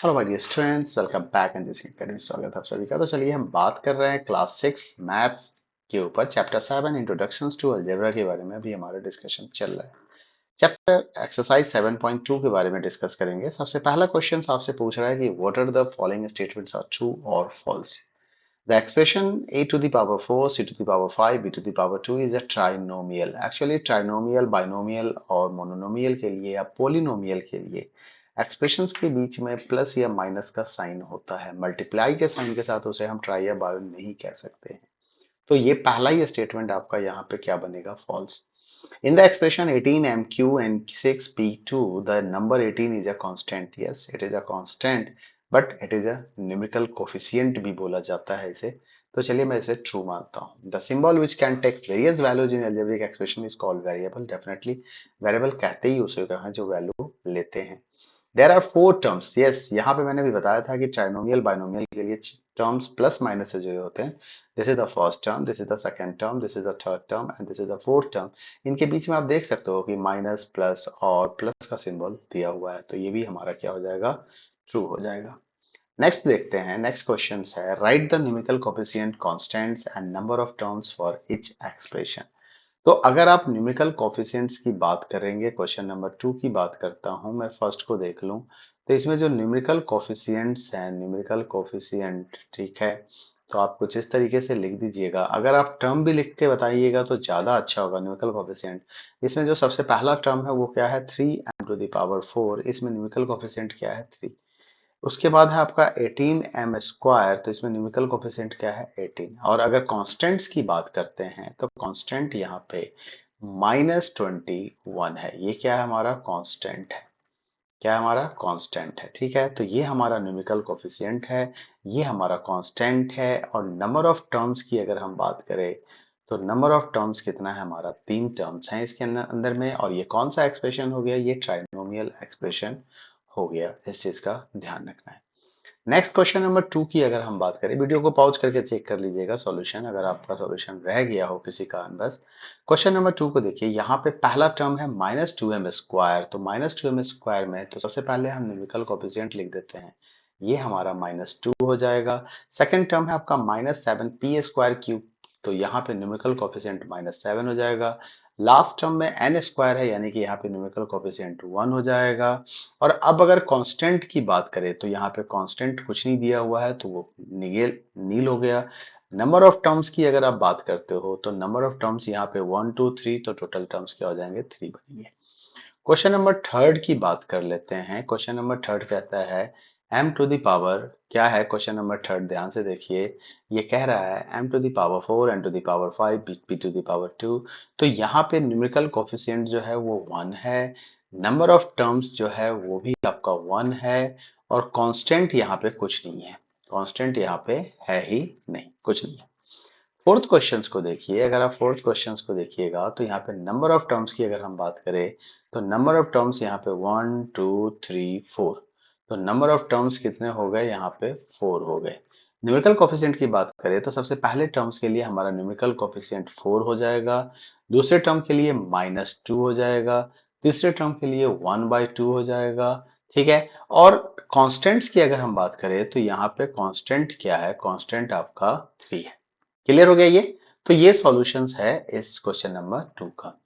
Hello my dear students, welcome back in this academy. स्वागत है आप सभी का। तो चलिए हम बात कर रहे हैं क्लास 6 मैथ्स के ऊपर चैप्टर 7 इंट्रोडक्शंस टू अलजेब्रा के बारे में। अभी हमारा डिस्कशन चल रहा है। चैप्टर एक्सरसाइज 7.2 के बारे में डिस्कस करेंगे। सबसे पहला क्वेश्चन आपसे पूछ रहा है कि what are the following statements are true और false. The expression a to the power 4, c to the power 5, b to the power 2 is a trinomial. Actually, trinomial, binomial और monomial के लिए या polynomial के लिए एक्सप्रेशंस के बीच में plus या माइनस का साइन होता है। मल्टीप्लाई के साइन के साथ उसे हम ट्राई या बायो नहीं कह सकते हैं। तो ये पहला ही स्टेटमेंट आपका यहाँ पे क्या बनेगा? False. In the expression 18mq and 6p2, the number 18 is a constant. Yes, it is a constant, but it is a numerical coefficient भी बोला जाता है इसे। तो चलिए मैं इसे ट्रू मानता हूँ। The symbol which can take various values in algebraic expression is called variable. Definitely, variable कहते ही उसे कहा जो वैल्यू लेते हैं। There are four terms. Yes, यहाँ पे मैंने भी बताया था कि ट्राइनोमियल बाइनोमियल के लिए टर्म्स प्लस माइनस से जुड़े होते हैं। This is the first term, this is the second term, this is the third term and this is the fourth term. इनके बीच में आप देख सकते हो कि माइनस प्लस और प्लस का सिंबल दिया हुआ है। तो ये भी हमारा क्या हो जाएगा? ट्रू हो जाएगा। नेक्स्ट देखते हैं। नेक्स्ट क्वेश्चन है right the numerical coefficient constants and number of terms for each expression. तो अगर आप न्यूमेरिकल कोफिशिएंट्स की बात करेंगे, क्वेश्चन नंबर 2 की बात करता हूं, मैं फर्स्ट को देख लूं। तो इसमें जो न्यूमेरिकल कोफिशिएंट्स हैं, न्यूमेरिकल कोफिशिएंट, ठीक है, तो आप कुछ इस तरीके से लिख दीजिएगा। अगर आप टर्म भी लिख के बताइएगा तो ज्यादा अच्छा होगा। न्यूमेरिकल कोफिशिएंट इसमें जो सबसे पहला टर्म है वो क्या है? 3m⁴। इसमें न्यूमेरिकल कोफिशिएंट क्या है? 3। उसके बाद है आपका 18m²। तो इसमें न्यूमेरिकल कोफिशिएंट क्या है? 18। और अगर कांस्टेंट्स की बात करते हैं तो कांस्टेंट यहाँ पे -21 है। ये क्या है? हमारा कांस्टेंट है। क्या है? हमारा कांस्टेंट है। ठीक है, तो ये हमारा न्यूमेरिकल कोफिशिएंट है, ये हमारा कांस्टेंट है। और नंबर ऑफ टर्म्स की अगर हम बात करें तो नंबर ऑफ टर्म्स कितना है? हमारा 3 टर्म्स हैं इसके अंदर अंदर में। और ये कौन सा एक्सप्रेशन हो गया? ये ट्राइनोमियल एक्सप्रेशन हो गया। इस चीज का ध्यान रखना है। नेक्स्ट क्वेश्चन नंबर 2 की अगर हम बात करें, वीडियो को पॉज करके चेक कर लीजिएगा सॉल्यूशन, अगर आपका सॉल्यूशन रह गया हो किसी कारणवश। क्वेश्चन नंबर 2 को देखिए। यहाँ पे पहला टर्म है -2m²। तो -2m² में तो सबसे पहले हम न्यूमेरिकल कोएफिशिएंट लिख देते हैं। ये हमारा -2 हो जाएगा। सेकंड टर्म है आपका -7p²⁵। तो यहाँ पे न्यूमेरिकल कोएफिशिएंट -7 हो जाएगा। लास्ट टर्म में n² है, यानी कि यहाँ पे न्यूमेरिकल कोएफिशिएंट 1 हो जाएगा। और अब अगर कांस्टेंट की बात करें तो यहाँ पे कांस्टेंट कुछ नहीं दिया हुआ है, तो वो नील हो गया। नंबर ऑफ टर्म्स की अगर आप बात करते हो तो नंबर ऑफ टर्म्स यहाँ पे 1 2 3, तो टोटल टर्म्स क्या हो जाएंगे? 3 बनेंगे। क्वेश्चन नंबर थर्ड की बात कर लेते हैं। क्वेश्चन नंबर थर्ड कहता है m⁴ क्या है? क्वेश्चन नंबर थर्ड ध्यान से देखिए। ये कह रहा है m⁴ n⁴ p⁴2। तो यहाँ पे न्यूमेरिकल कोफिशिएंट जो है वो 1 है। नंबर ऑफ टर्म्स जो है वो भी आपका 1 है। और कांस्टेंट यहाँ पे कुछ नहीं है। कांस्टेंट यहाँ पे है ही नहीं, कुछ नहीं है। फोर्थ क्वेश्चंस को देखिए। अगर आप फोर्थ क्वेश्चंस को देखिएगा तो यहाँ पे नंबर ऑफ टर्म्स की अगर हम बात करें तो नंबर ऑफ टर्म्स यहाँ पे 1 2 3 4। तो नंबर ऑफ टर्म्स कितने हो गए? यहाँ पे 4 हो गए। न्यूमेरिकल कोफिशिएंट की बात करें तो सबसे पहले टर्म्स के लिए हमारा न्यूमेरिकल कोफिशिएंट 4 हो जाएगा। दूसरे टर्म के लिए -2 हो जाएगा। तीसरे टर्म के लिए 1/2 हो जाएगा। ठीक है। और कांस्टेंट्स की अगर हम बात करें तो यहाँ पे कांस्टेंट क्या है? कांस्टेंट आपका 3 है। क्लियर हो गया ये? तो ये सॉल्यूशंस है इस क्वेश्चन नंबर 2 का।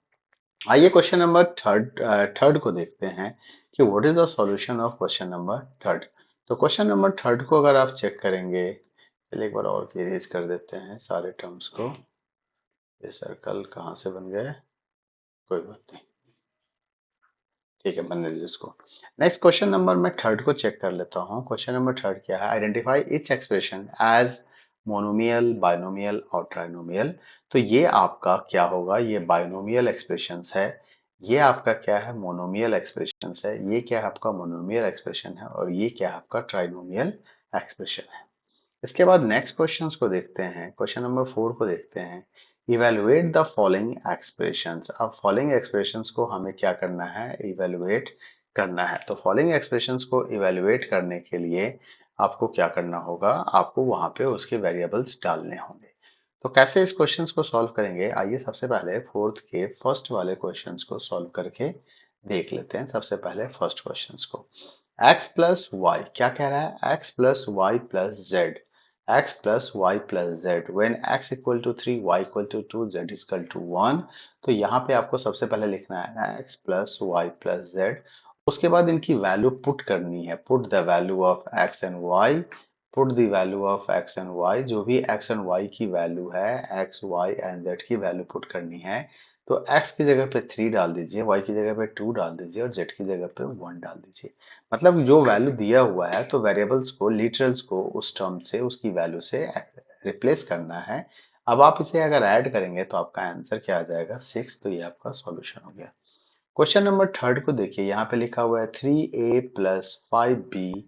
आइए क्वेश्चन नंबर थर्ड को देखते हैं कि what is the solution of question number third. तो क्वेश्चन नंबर थर्ड को अगर आप चेक करेंगे, चलिए एक बार और इरेज कर देते हैं सारे टर्म्स को। ये सर्कल कहाँ से बन गए? कोई बात नहीं, ठीक है, बनने दीजिए उसको। नेक्स्ट क्वेश्चन नंबर मैं थर्ड को चेक कर लेता हूँ। क्वेश्चन नंबर थर्ड क्या है? Identify each expression as monomial, binomial और ट्राइनोमियल। तो ये आपका क्या होगा? ये बाइनोमियल एक्सप्रेशंस है। ये आपका क्या है? मोनोमियल एक्सप्रेशंस है। ये क्या है? आपका मोनोमियल एक्सप्रेशन है। और ये क्या है? आपका ट्राइनोमियल एक्सप्रेशन है। इसके बाद नेक्स्ट क्वेश्चंस को देखते हैं। क्वेश्चन नंबर 4 को देखते हैं। Evaluate the following expressions. अब फॉलोइंग एक्सप्रेशंस को हमें क्या करना है? इवेलुएट करना है। तो फॉलोइंग एक्सप्रेशंस को इवेलुएट करने के लिए आपको क्या करना होगा? आपको वहां पे उसके वेरिएबल्स डालने होंगे। तो कैसे इस क्वेश्चंस को सॉल्व करेंगे? आइए सबसे पहले फोर्थ के फर्स्ट वाले क्वेश्चंस को सॉल्व करके देख लेते हैं। सबसे पहले फर्स्ट क्वेश्चंस को। x प्लस वाई क्या कह रहा है, x plus y plus z, x plus y plus z when x equal to 3 y equal to 2 z equal to 1। तो यहाँ पे आपको सबसे पहले लिखना है x plus y plus z, उसके बाद इनकी वैल्यू पुट करनी है, put the value of x and y, put the value of x and y, जो भी x एंड y की वैल्यू है, x y एंड z की वैल्यू पुट करनी है। तो x की जगह पे 3 डाल दीजिए, y की जगह पे 2 डाल दीजिए और z की जगह पे 1 डाल दीजिए। मतलब जो वैल्यू दिया हुआ है तो वेरिएबल्स को, लिटरल्स को उस टर्म से, उसकी वैल्यू से रिप्लेस करना है। अब आप इसे अगर ऐड करेंगे तो आपका आंसर क्या आ जाएगा, 6। तो ये आपका सॉल्यूशन हो गया। क्वेश्चन नंबर थर्ड को देखिए, यहाँ पे लिखा हुआ है 3a plus 5b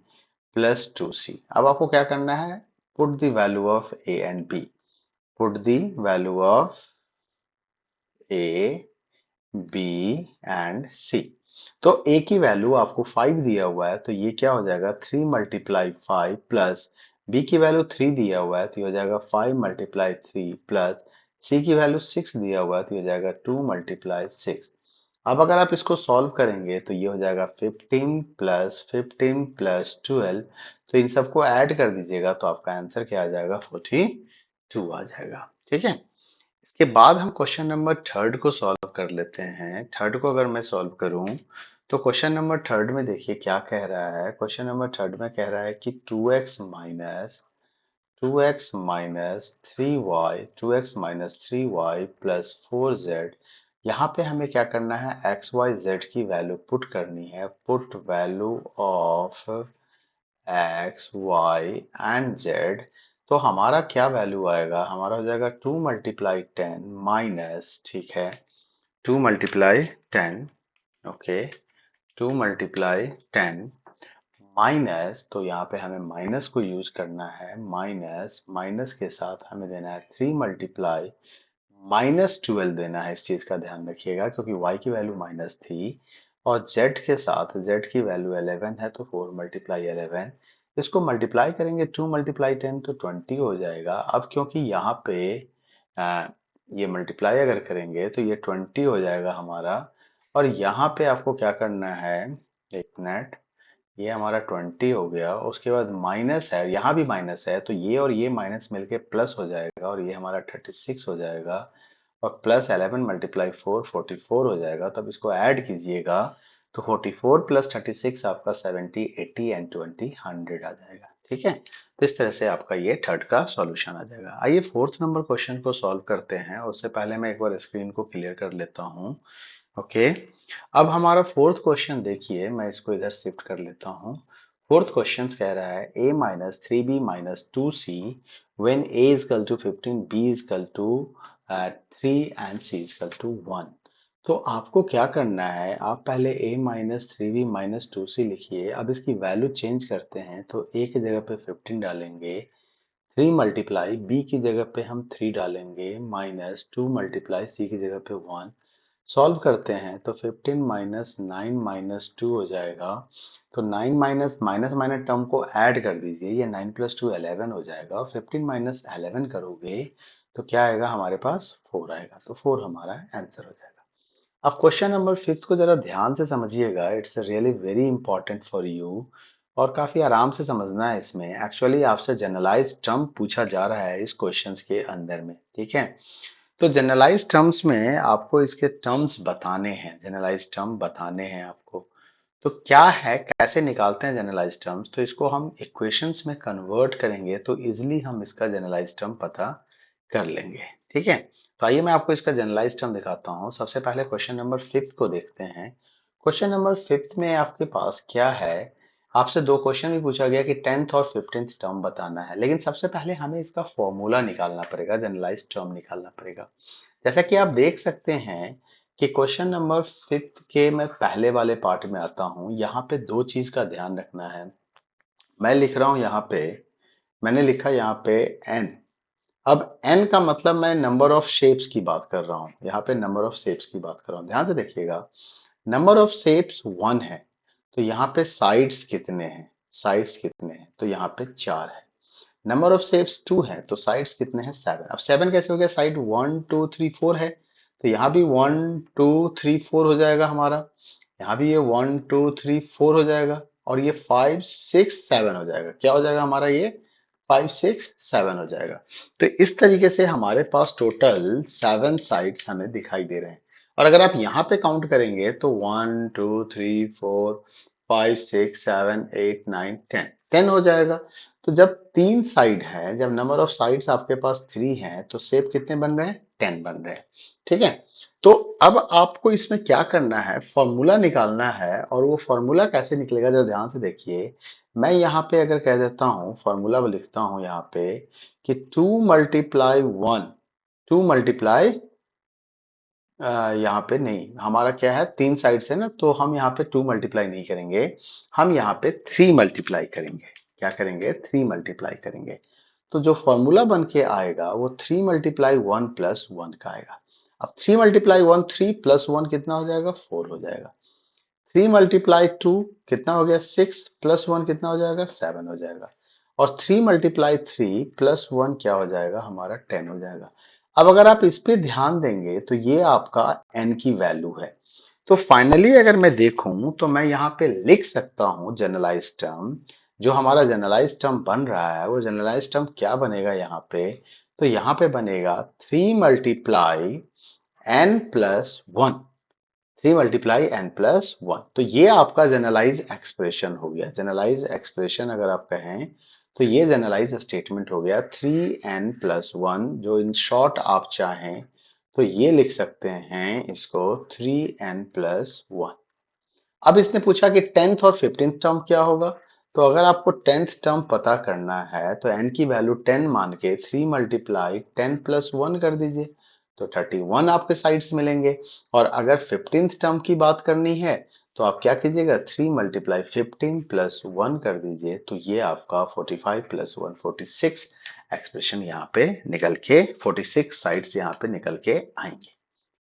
plus 2c। अब आपको क्या करना है, put the value of a and b, put the value of a B and C। तो A की वैल्यू आपको 5 दिया हुआ है, तो ये क्या हो जाएगा, 3 मल्टीप्लाई 5 प्लस B की वैल्यू 3 दिया हुआ है तो ये हो जाएगा 5 मल्टीप्लाई 3 प्लस C की वैल्यू 6 दिया हुआ है तो ये हो जाएगा 2 मल्टीप्लाई 6। अब अगर आप इसको सॉल्व करेंगे तो ये हो जाएगा 15 प्लस 12, तो इन सबको ऐड कर दीजिएगा तो आपका आंसर क्या आ जाएगा, 42 आ जाएगा। ठीक है, इसके बाद हम क्वेश्चन नंबर थर्ड को सॉल्व कर लेते हैं। थर्ड को अगर मैं सॉल्व करूं तो क्वेश्चन नंबर थर्ड में देखिए क्या कह रहा है। क्वेश्चन नंबर थर्ड में कह रहा है कि 2x minus 3y plus 4z, यहाँ पे हमें क्या करना है, एक्स वाई जेड की वैल्यू पुट करनी है। Put value of x y and z, तो हमारा क्या वैल्यू आएगा, हमारा हो जाएगा 2 मल्टीप्लाई 10 माइनस, ठीक है, 2 मल्टीप्लाई 10, ओके, 2 मल्टीप्लाई 10 माइनस, तो यहाँ पे हमें माइनस को यूज करना है, माइनस माइनस के साथ हमें देना है 3 मल्टीप्लाई -12 देना है। इस चीज का ध्यान रखिएगा क्योंकि y की वैल्यू माइनस थी और z के साथ z की वैल्यू 11 है तो 4 मल्टीप्लाई 11, इसको मल्टीप्लाई करेंगे 2 मल्टीप्लाई 10 तो 20 हो जाएगा। अब क्योंकि यहाँ पे ये मल्टीप्लाई अगर करेंगे तो ये 20 हो जाएगा हमारा, और यहाँ पे आपको क्या करना है, एक मिनट, ये हमारा 20 हो गया, उसके बाद माइनस है, यहाँ भी माइनस है तो ये और ये माइनस मिलके प्लस हो जाएगा और ये हमारा 36 हो जाएगा, और प्लस 11 मल्टीप्लाई 4 44 हो जाएगा। तब इसको ऐड कीजिएगा तो 44 प्लस 36 आपका 70 80 एंड 20 100 आ जाएगा। ठीक है, तो इस तरह से आपका ये थर्ड का सॉल्यूशन आ जाएगा। आइए फोर्थ नंबर क्वेश्चन को सॉल्व करते हैं, उससे पहले मैं एक बार स्क्रीन को क्लियर कर लेता हूँ। ओके, अब हमारा फोर्थ क्वेश्चन देखिए, मैं इसको इधर शिफ्ट कर लेता हूँ। फोर्थ क्वेश्चन कह रहा है a minus 3b minus 2c when a is equal to 15 b is equal to 3 and c is equal to 1। तो आपको क्या करना है, आप पहले a minus 3b minus 2c लिखिए। अब इसकी वैल्यू चेंज करते हैं तो a की जगह पे 15 डालेंगे, 3 मल्टीप्लाई b की जगह पे हम 3 डालेंगे, माइनस 2 मल्टीप्लाई c की जगह पे 1। सॉल्व करते हैं तो 15 माइनस 9 माइनस 2 हो जाएगा, तो 9 माइनस माइनस माइनस टर्म को ऐड कर दीजिए, ये 9 प्लस 2 11 हो जाएगा, और 15 माइनस 11 करोगे तो क्या आएगा हमारे पास, 4 आएगा, तो 4 हमारा आंसर हो जाएगा। अब क्वेश्चन नंबर फिफ्थ को जरा ध्यान से समझिएगा, it's really very important for you, और काफी आराम से समझना है। इसमें एक्चुअली आपसे जनरलाइज टर्म पूछा जा रहा है इस क्वेश्चंस के अंदर में। ठीक है, तो जनरलाइज टर्म्स में आपको इसके टर्म्स बताने हैं, जनरलाइज टर्म बताने हैं आपको। तो क्या है, कैसे निकालते हैं जनरलाइज टर्म्स, तो इसको हम इक्वेशंस में कन्वर्ट करेंगे तो इजिली हम इसका जनरलाइज टर्म पता कर लेंगे। ठीक है, तो आइए मैं आपको इसका जनरलाइज टर्म दिखाता हूँ। सबसे पहले क्वेश्चन नंबर फिफ्थ को देखते हैं। क्वेश्चन नंबर फिफ्थ में आपके पास क्या है, आपसे दो क्वेश्चन भी पूछा गया कि 10th और 15th टर्म बताना है, लेकिन सबसे पहले हमें इसका फॉर्मूला निकालना पड़ेगा, जनरलाइज टर्म निकालना पड़ेगा। जैसा कि आप देख सकते हैं कि क्वेश्चन नंबर फिफ्थ के मैं पहले वाले पार्ट में आता हूं, यहाँ पे दो चीज का ध्यान रखना है। मैं लिख रहा हूं यहाँ पे, मैंने लिखा यहाँ पे n। अब n का मतलब मैं नंबर ऑफ शेप्स की बात कर रहा हूँ, यहाँ पे नंबर ऑफ शेप्स की बात कर रहा हूँ, ध्यान से देखिएगा। नंबर ऑफ शेप्स 1 है, तो यहाँ पे साइड्स कितने हैं, साइड्स कितने हैं, तो यहाँ पे 4 है। नंबर ऑफ शेप्स 2 है, तो साइड्स कितने हैं, 7। अब 7 कैसे हो गया, साइड 1 2 3 4 है, तो यहाँ भी 1 2 3 4 हो जाएगा हमारा, यहाँ भी ये 1 2 3 4 हो जाएगा, और ये 5 6 7 हो जाएगा। क्या हो जाएगा हमारा ये 5 6 7 हो जाएगा। तो इस तरीके से हमारे पास टोटल 7 साइड्स हमें दिखाई दे रहे हैं। और अगर आप यहाँ पे काउंट करेंगे तो 1 2 3 4 5 6 7 8 9 10 10 हो जाएगा। तो जब 3 साइड है, जब नंबर ऑफ साइड्स आपके पास 3 है, तो शेप कितने बन रहे हैं 10 बन रहे हैं। ठीक है। तो अब आपको इसमें क्या करना है, फॉर्मूला निकालना है। और वो फॉर्मूला कैसे निकलेगा जरा ध्यान से देखिए। मैं यहाँ पे अगर कह देता हूँ, फॉर्मूला लिखता हूँ यहाँ पे कि 2 मल्टीप्लाई 1, 2 मल्टीप्लाई यहाँ पे नहीं, हमारा क्या है 3 साइड से ना, तो हम यहाँ पे 2 मल्टीप्लाई नहीं करेंगे, हम यहाँ पे 3 मल्टीप्लाई करेंगे। क्या करेंगे 3 मल्टीप्लाई करेंगे। तो जो फॉर्मूला बन के आएगा वो 3 मल्टीप्लाई 1 प्लस 1 का आएगा। अब 3 मल्टीप्लाई 1 3 प्लस 1 कितना हो जाएगा 4 हो जाएगा। 3 मल्टीप्लाई 2 कितना हो गया 6 प्लस 1 कितना हो जाएगा 7 हो जाएगा। और 3 मल्टीप्लाई 3 प्लस 1 क्या हो जाएगा हमारा 10 हो जाएगा। अब अगर आप इस पे ध्यान देंगे तो ये आपका n की वैल्यू है। तो फाइनली अगर मैं देखूं तो मैं यहाँ पे लिख सकता हूं जनरलाइज टर्म। जो हमारा जनरलाइज टर्म बन रहा है वो जनरलाइज टर्म क्या बनेगा यहाँ पे, तो यहाँ पे बनेगा 3 multiply n plus 1, 3 multiply n plus 1। तो ये आपका जनरलाइज एक्सप्रेशन हो गया। जनरलाइज एक्सप्रेशन अगर आप कहें तो ये जनरलाइज स्टेटमेंट हो गया 3n प्लस 1। जो इन शॉर्ट आप चाहें तो ये लिख सकते हैं इसको 3n प्लस 1। अब इसने पूछा कि 10th और 15th टर्म क्या होगा। तो अगर आपको 10th टर्म पता करना है तो n की वैल्यू 10 मान के 3 मल्टीप्लाई 10 प्लस 1 कर दीजिए, तो 31 आपके साइड्स मिलेंगे। और अगर 15th टर्म की बात करनी है तो आप क्या कीजिएगा 3 मल्टीप्लाई 15 प्लस 1 कर दीजिए, तो ये आपका 45 प्लस 1 46 एक्सप्रेशन यहाँ पे निकल के 46 साइड्स यहाँ पे निकल के आएंगे।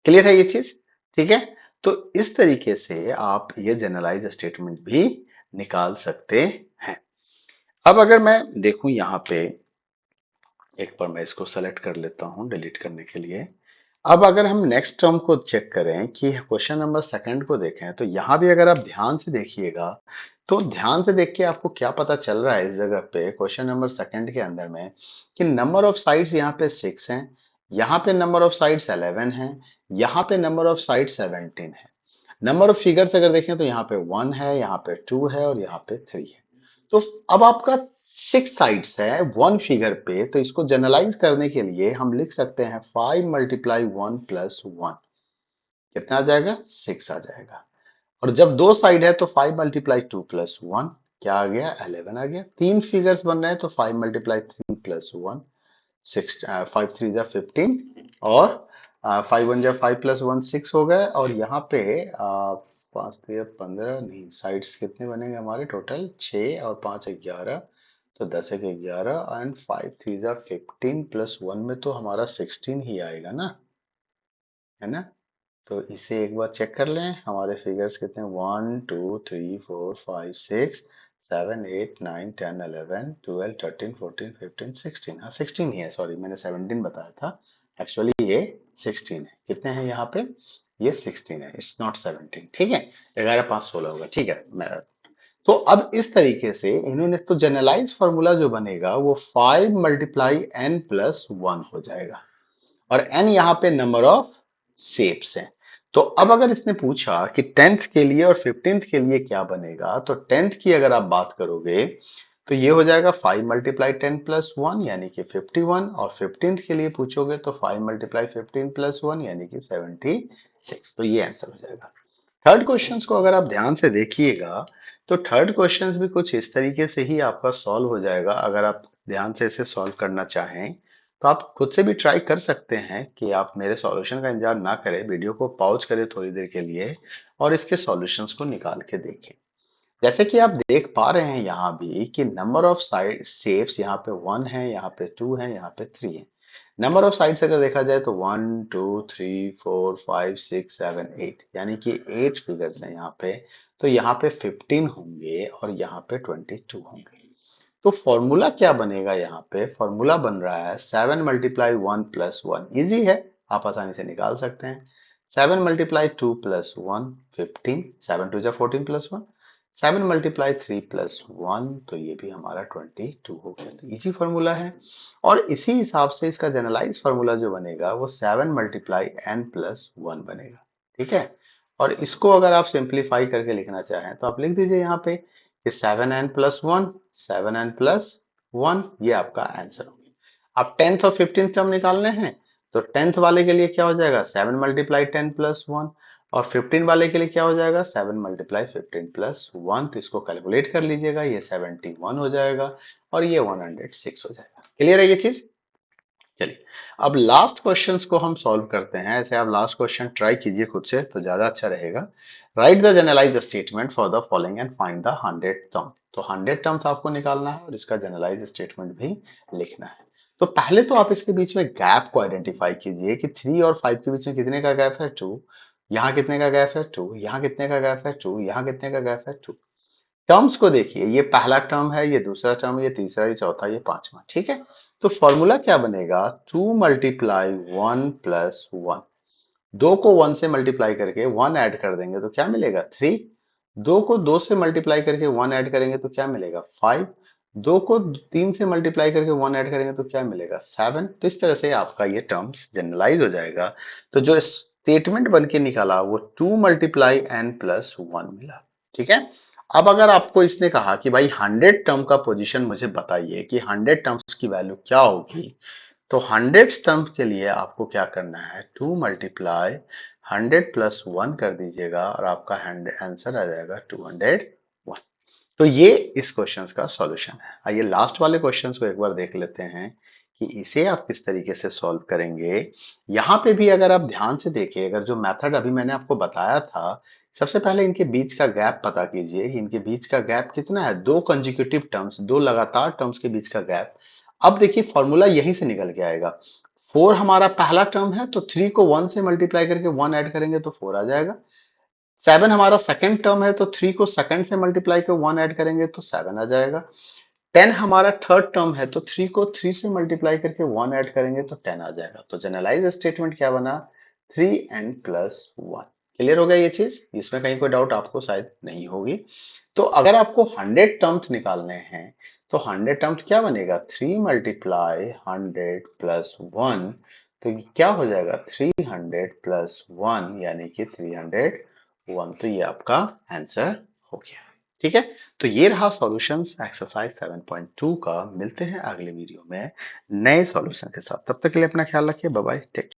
क्लियर है ये चीज। ठीक है। तो इस तरीके से आप ये जनरलाइज स्टेटमेंट भी निकाल सकते हैं। अब अगर मैं देखूं यहाँ पे, एक बार मैं इसको सेलेक्ट कर लेता हूं डिलीट करने के लिए। अब अगर हम नेक्स्ट टर्म को चेक करें कि क्वेश्चन नंबर सेकंड को देखें, तो यहां भी अगर आप ध्यान से देखिएगा तो ध्यान से देख के आपको क्या पता चल रहा है इस जगह पे क्वेश्चन नंबर सेकंड के अंदर में, कि नंबर ऑफ साइड्स यहाँ पे 6 हैं, यहाँ पे नंबर ऑफ साइड्स 11 है, यहाँ पे नंबर ऑफ साइड्स 17 है। नंबर ऑफ फिगर्स अगर देखें तो यहाँ पे 1 है, यहाँ पे 2 है और यहाँ पे 3 है। तो अब आपका 6 साइड्स है 1 फिगर पे, तो इसको जनरलाइज करने के लिए हम लिख सकते हैं 5 मल्टीप्लाई 1 प्लस 1 कितना आ जाएगा 6 आ जाएगा। और जब 2 साइड है तो 5 मल्टीप्लाई 2 प्लस 1 क्या आ गया 11 आ गया। 3 फिगर्स बन रहे हैं तो 5 मल्टीप्लाई 3 प्लस 1 6 5 3 जा 15 और 5 1 जा 5 प्लस 1 6 हो गए। और यहाँ पे 5 3 15 नहीं, साइड्स कितने बनेंगे हमारे टोटल 6 और 5 11, तो 10 एक 11 एंड 5 3 जा 15 प्लस 1 में तो हमारा 16 ही आएगा ना, है ना। तो इसे एक बार चेक कर लें, हमारे फिगर्स कितने 1 2 3 4 5 6 7 8 9 10 11 12 13 14 15 16, हाँ 16 ही है, सॉरी मैंने 17 बताया था, एक्चुअली ये 16 है। कितने हैं यहाँ पे ये 16 है, इट्स नॉट 17। ठीक है, 11 5 16 होगा। ठीक है। मैं तो अब इस तरीके से इन्होंने तो जनरलाइज फॉर्मूला जो बनेगा वो 5 मल्टीप्लाई n प्लस 1 हो जाएगा। और n यहाँ पे नंबर ऑफ शेप्स हैं। तो अब अगर इसने पूछा कि 10th के लिए और 15th के लिए क्या बनेगा, तो 10th की अगर आप बात करोगे तो ये हो जाएगा 5 मल्टीप्लाई 10 प्लस 1 यानी कि 51। और 15th के लिए पूछोगे तो 5 मल्टीप्लाई 15 प्लस 1 यानी कि 76। तो ये आंसर हो जाएगा। थर्ड क्वेश्चंस को अगर आप ध्यान से देखिएगा तो थर्ड क्वेश्चंस भी कुछ इस तरीके से ही आपका सॉल्व हो जाएगा। अगर आप ध्यान से इसे सॉल्व करना चाहें तो आप खुद से भी ट्राई कर सकते हैं कि आप मेरे सॉल्यूशन का इंतजार ना करें, वीडियो को पॉज करें थोड़ी देर के लिए और इसके सॉल्यूशंस को निकाल के देखें। जैसे कि आप देख पा रहे हैं यहाँ भी कि नंबर ऑफ साइड शेप्स यहाँ पे 1 है, यहाँ पे 2 है, यहाँ पे 3 है। नंबर ऑफ साइड्स अगर देखा जाए तो 1 2 3 4 5 6 7 8 यानी कि 8 फिगर्स हैं यहाँ पे। तो यहाँ पे 15 होंगे और यहाँ पे 22 होंगे। तो फॉर्मूला क्या बनेगा, यहाँ पे फॉर्मूला बन रहा है 7 मल्टीप्लाई 1 प्लस 1, ईजी है, आप आसानी से निकाल सकते हैं। 7 मल्टीप्लाई 2 प्लस 1 15, 7 2 जा 14 प्लस 1, 7 मल्टीप्लाई 3 प्लस 1, तो ये भी हमारा 22 हो गया। तो इजी फॉर्मूला है। और इसी हिसाब से इसका जनरलाइज फार्मूला जो बनेगा वो 7 मल्टीप्लाई n प्लस 1 बनेगा। ठीक है। और इसको अगर आप सिंप्लीफाई करके लिखना चाहें तो आप लिख दीजिए यहाँ पे कि 7n प्लस 1, 7n प्लस 1, ये आपका आंसर होगा। आप 10th और 15th टर्म निकालने हैं तो 10th वाले के लिए क्या हो जाएगा 7 मल्टीप्लाई 10 प्लस 1, और 15 वाले के लिए क्या हो जाएगा 7 मल्टीप्लाई 15 प्लस 1। तो इसको कैलकुलेट कर लीजिएगा, ये 71 हो जाएगा और ये 106 हो जाएगा। क्लियर है ये चीज? चलिए अब लास्ट क्वेश्चंस को हम सॉल्व करते हैं। ऐसे आप लास्ट क्वेश्चन ट्राई कीजिए खुद से तो ज्यादा अच्छा रहेगा। Right the generalize statement for the following and find the 100 term. तो 100 टर्म्स आपको निकालना है और इसका जनरलाइज स्टेटमेंट भी लिखना है। तो पहले तो आप इसके बीच में गैप को आइडेंटिफाई कीजिए कि 3 और 5 के बीच में कितने का गैप है 2, यहाँ कितने का गैप है 2, यहाँ कितने का गैप है 2, यहाँ कितने का गैप है 2। टर्म्स को देखिए, ये पहला टर्म है, ये दूसरा टर्म है, ये तीसरा, ये चौथा, ये पांचवा। ठीक है। तो फॉर्मूला क्या बनेगा 2 मल्टीप्लाई 1 प्लस 1। दो को 1 से मल्टीप्लाई करके 1 ऐड कर देंगे तो क्या मिलेगा 3। दो को 2 से मल्टीप्लाई करके 1 ऐड करेंगे तो क्या मिलेगा 5। दो को 3 से मल्टीप्लाई करके 1 ऐड करेंगे तो क्या मिलेगा 7। तो इस तरह से आपका ये टर्म्स जनरलाइज हो जाएगा। तो जो स्टेटमेंट बन के निकाला वो 2 मल्टीप्लाई n प्लस 1 मिला। ठीक है। अब अगर आपको इसने कहा कि भाई 100 टर्म का पोजीशन मुझे बताइए कि 100 टर्म्स की वैल्यू क्या होगी, तो 100 टर्म्स के लिए आपको क्या करना है 2 मल्टीप्लाई 100 प्लस 1 कर दीजिएगा और आपका आंसर आ जाएगा 201। तो ये इस क्वेश्चन का सॉल्यूशन है। आइए लास्ट वाले क्वेश्चन को एक बार देख लेते हैं कि इसे आप किस तरीके से सॉल्व करेंगे। यहाँ पे भी अगर आप ध्यान से देखिए, अगर जो मेथड अभी मैंने आपको बताया था, सबसे पहले इनके बीच का गैप पता कीजिए कि इनके बीच का गैप कितना है, दो कंजिक्यूटिव टर्म्स, दो लगातार टर्म्स के बीच का गैप। अब देखिए फॉर्मूला यहीं से निकल के आएगा। 4 हमारा पहला टर्म है तो 3 को 1 से मल्टीप्लाई करके 1 ऐड करेंगे तो 4 आ जाएगा। 7 हमारा सेकंड टर्म है तो 3 को सेकंड से मल्टीप्लाई कर 1 ऐड करेंगे तो 7 आ जाएगा। 10 हमारा थर्ड टर्म है तो 3 को 3 से मल्टीप्लाई करके 1 ऐड करेंगे तो 10 आ जाएगा। तो जनरलाइज स्टेटमेंट क्या बना 3n प्लस 1। क्लियर हो गया ये चीज? इसमें कहीं कोई डाउट आपको शायद नहीं होगी। तो अगर आपको 100 टर्म्स निकालने हैं तो 100 टर्म्स क्या बनेगा 3 मल्टीप्लाई 100 प्लस 1। तो ये क्या हो जाएगा 300 प्लस 1 यानी कि 301। तो ये आपका आंसर हो गया। ठीक है। तो ये रहा सॉल्यूशंस एक्सरसाइज 7.2 का। मिलते हैं अगले वीडियो में नए सॉल्यूशन के साथ। तब तक के लिए अपना ख्याल रखिए। Bye bye, take.